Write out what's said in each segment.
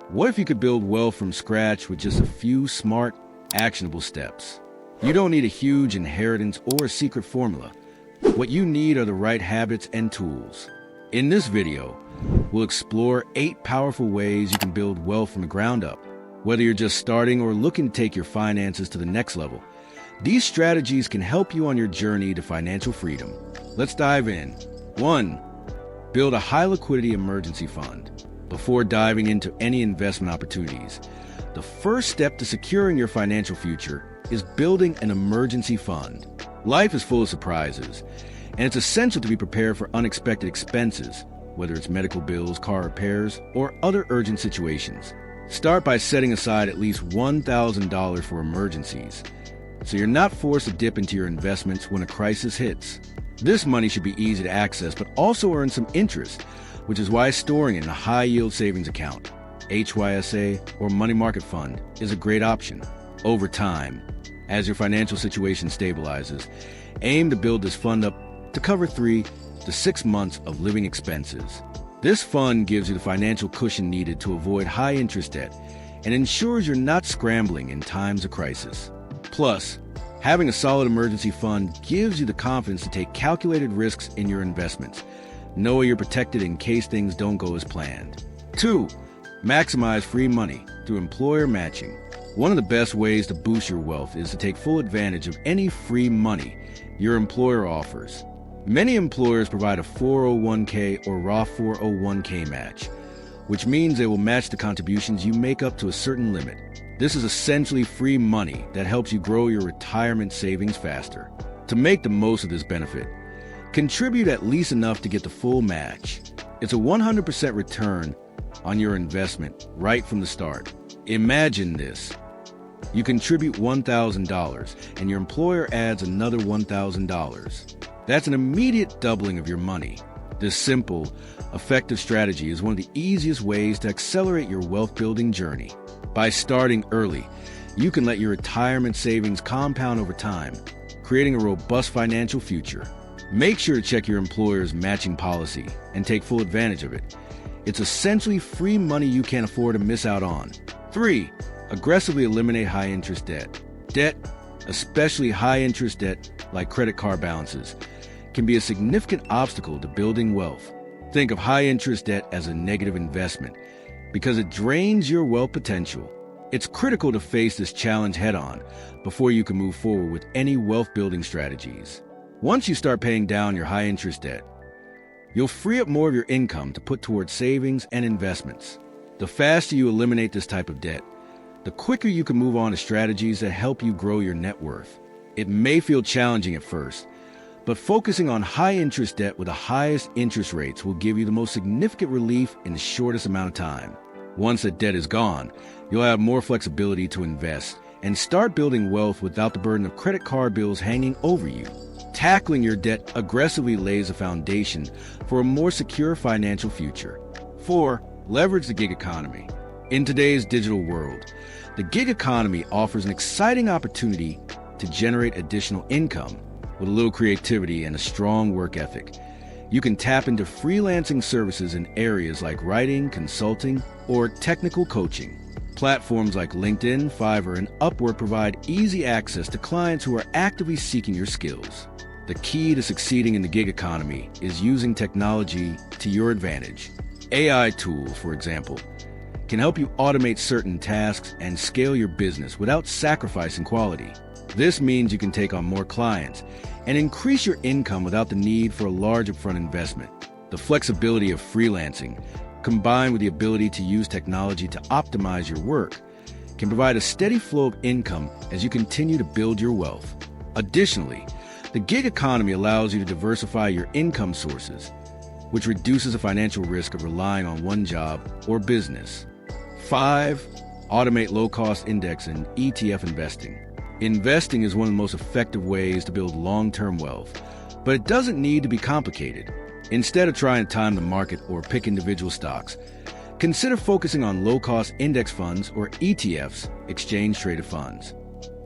What if you could build wealth from scratch with just a few smart, actionable steps? You don't need a huge inheritance or a secret formula. What you need are the right habits and tools. In this video, we'll explore 8 powerful ways you can build wealth from the ground up. Whether you're just starting or looking to take your finances to the next level, these strategies can help you on your journey to financial freedom. Let's dive in. 1. Build a high liquidity emergency fund. Before diving into any investment opportunities, the first step to securing your financial future is building an emergency fund. Life is full of surprises, and it's essential to be prepared for unexpected expenses, whether it's medical bills, car repairs, or other urgent situations. Start by setting aside at least $1,000 for emergencies, so you're not forced to dip into your investments when a crisis hits. This money should be easy to access, but also earn some interest, which is why storing it in a high-yield savings account, HYSA, or money market fund is a great option. Over time, as your financial situation stabilizes, aim to build this fund up to cover 3 to 6 months of living expenses. This fund gives you the financial cushion needed to avoid high-interest debt and ensures you're not scrambling in times of crisis. Plus, having a solid emergency fund gives you the confidence to take calculated risks in your investments, knowing you're protected in case things don't go as planned. 2. Maximize free money through employer matching. One of the best ways to boost your wealth is to take full advantage of any free money your employer offers. Many employers provide a 401k or Roth 401k match, which means they will match the contributions you make up to a certain limit. This is essentially free money that helps you grow your retirement savings faster. To make the most of this benefit, contribute at least enough to get the full match. It's a 100% return on your investment right from the start. Imagine this. You contribute $1,000 and your employer adds another $1,000. That's an immediate doubling of your money. This simple, effective strategy is one of the easiest ways to accelerate your wealth-building journey. By starting early, you can let your retirement savings compound over time, creating a robust financial future. Make sure to check your employer's matching policy and take full advantage of it. It's essentially free money you can't afford to miss out on. 3. Aggressively eliminate high-interest debt. Debt, especially high-interest debt like credit card balances, can be a significant obstacle to building wealth. Think of high-interest debt as a negative investment because it drains your wealth potential. It's critical to face this challenge head-on before you can move forward with any wealth-building strategies. Once you start paying down your high-interest debt, you'll free up more of your income to put towards savings and investments. The faster you eliminate this type of debt, the quicker you can move on to strategies that help you grow your net worth. It may feel challenging at first, but focusing on high-interest debt with the highest interest rates will give you the most significant relief in the shortest amount of time. Once that debt is gone, you'll have more flexibility to invest and start building wealth without the burden of credit card bills hanging over you. Tackling your debt aggressively lays a foundation for a more secure financial future. 4. Leverage the gig economy. In today's digital world, the gig economy offers an exciting opportunity to generate additional income. With a little creativity and a strong work ethic, you can tap into freelancing services in areas like writing, consulting, or technical coaching. Platforms like LinkedIn, Fiverr, and Upwork provide easy access to clients who are actively seeking your skills. The key to succeeding in the gig economy is using technology to your advantage. AI tools, for example, can help you automate certain tasks and scale your business without sacrificing quality. This means you can take on more clients and increase your income without the need for a large upfront investment. The flexibility of freelancing, combined with the ability to use technology to optimize your work, can provide a steady flow of income as you continue to build your wealth. Additionally, the gig economy allows you to diversify your income sources, which reduces the financial risk of relying on one job or business. 5. Automate low-cost index and ETF investing. Investing is one of the most effective ways to build long-term wealth, but it doesn't need to be complicated. Instead of trying to time the market or pick individual stocks, consider focusing on low-cost index funds or ETFs, exchange-traded funds.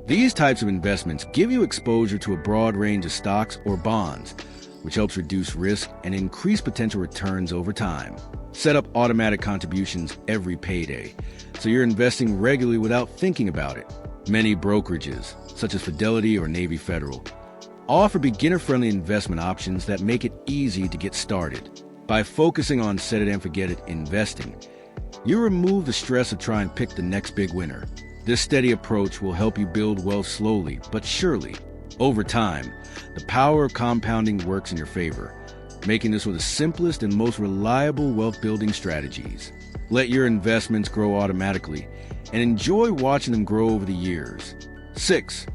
These types of investments give you exposure to a broad range of stocks or bonds, which helps reduce risk and increase potential returns over time. Set up automatic contributions every payday, so you're investing regularly without thinking about it. Many brokerages, such as Fidelity or Navy Federal, offer beginner-friendly investment options that make it easy to get started. By focusing on set-it-and-forget-it investing, you remove the stress of trying to pick the next big winner. This steady approach will help you build wealth slowly but surely. Over time, the power of compounding works in your favor, making this one of the simplest and most reliable wealth-building strategies. Let your investments grow automatically and enjoy watching them grow over the years. 6.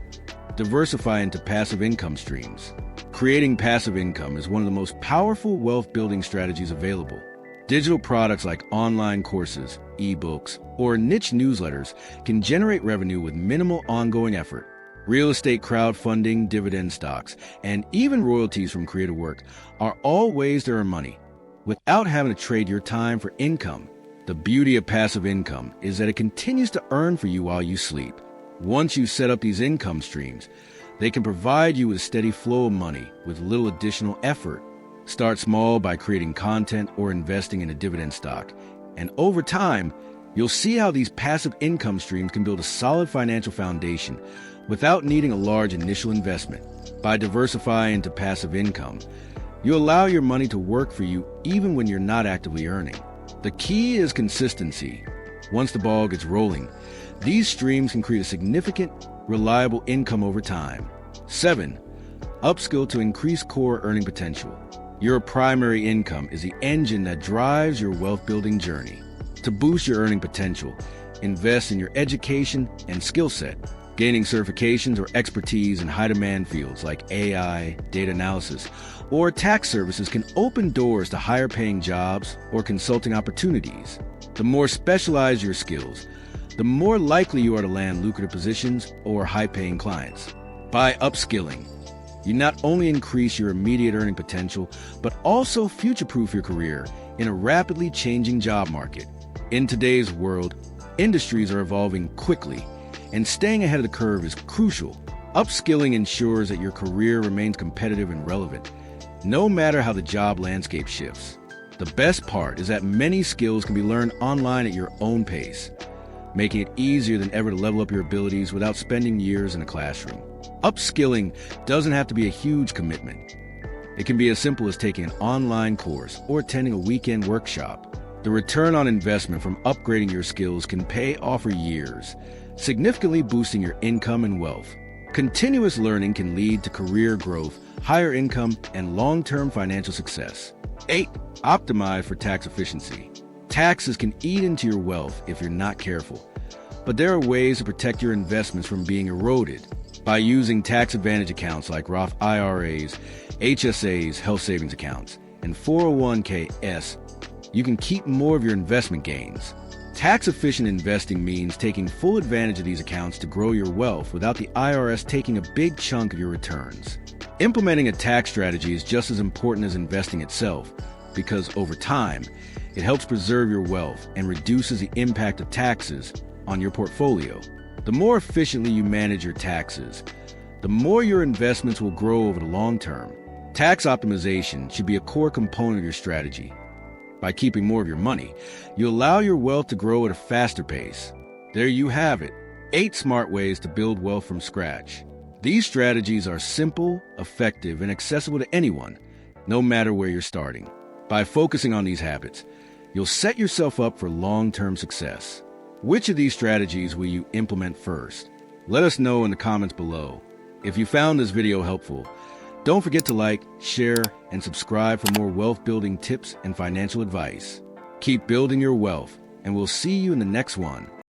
Diversify into passive income streams. Creating passive income is one of the most powerful wealth-building strategies available. Digital products like online courses, ebooks, or niche newsletters can generate revenue with minimal ongoing effort. Real estate crowdfunding, dividend stocks, and even royalties from creative work are all ways to earn money without having to trade your time for income. The beauty of passive income is that it continues to earn for you while you sleep. Once you set up these income streams, they can provide you with a steady flow of money with little additional effort. Start small by creating content or investing in a dividend stock, and over time, you'll see how these passive income streams can build a solid financial foundation without needing a large initial investment. By diversifying into passive income, you allow your money to work for you even when you're not actively earning. The key is consistency. Once the ball gets rolling, these streams can create a significant, reliable income over time. 7. Upskill to increase core earning potential. Your primary income is the engine that drives your wealth-building journey. To boost your earning potential, invest in your education and skill set. Gaining certifications or expertise in high-demand fields like AI, data analysis, or tax services can open doors to higher-paying jobs or consulting opportunities. The more specialized your skills, the more likely you are to land lucrative positions or high-paying clients. By upskilling, you not only increase your immediate earning potential, but also future-proof your career in a rapidly changing job market. In today's world, industries are evolving quickly, and staying ahead of the curve is crucial. Upskilling ensures that your career remains competitive and relevant, no matter how the job landscape shifts. The best part is that many skills can be learned online at your own pace, making it easier than ever to level up your abilities without spending years in a classroom. Upskilling doesn't have to be a huge commitment. It can be as simple as taking an online course or attending a weekend workshop. The return on investment from upgrading your skills can pay off for years, significantly boosting your income and wealth. Continuous learning can lead to career growth, higher income, and long-term financial success. 8. Optimize for tax efficiency. Taxes can eat into your wealth if you're not careful, but there are ways to protect your investments from being eroded. By using tax advantage accounts like Roth IRAs, HSAs, health savings accounts, and 401ks, you can keep more of your investment gains. Tax-efficient investing means taking full advantage of these accounts to grow your wealth without the IRS taking a big chunk of your returns. Implementing a tax strategy is just as important as investing itself, because over time, it helps preserve your wealth and reduces the impact of taxes on your portfolio. The more efficiently you manage your taxes, the more your investments will grow over the long term. Tax optimization should be a core component of your strategy. By keeping more of your money, you allow your wealth to grow at a faster pace. There you have it, 8 smart ways to build wealth from scratch. These strategies are simple, effective, and accessible to anyone, no matter where you're starting. By focusing on these habits, you'll set yourself up for long-term success. Which of these strategies will you implement first? Let us know in the comments below. If you found this video helpful, don't forget to like, share, and subscribe for more wealth-building tips and financial advice. Keep building your wealth, and we'll see you in the next one.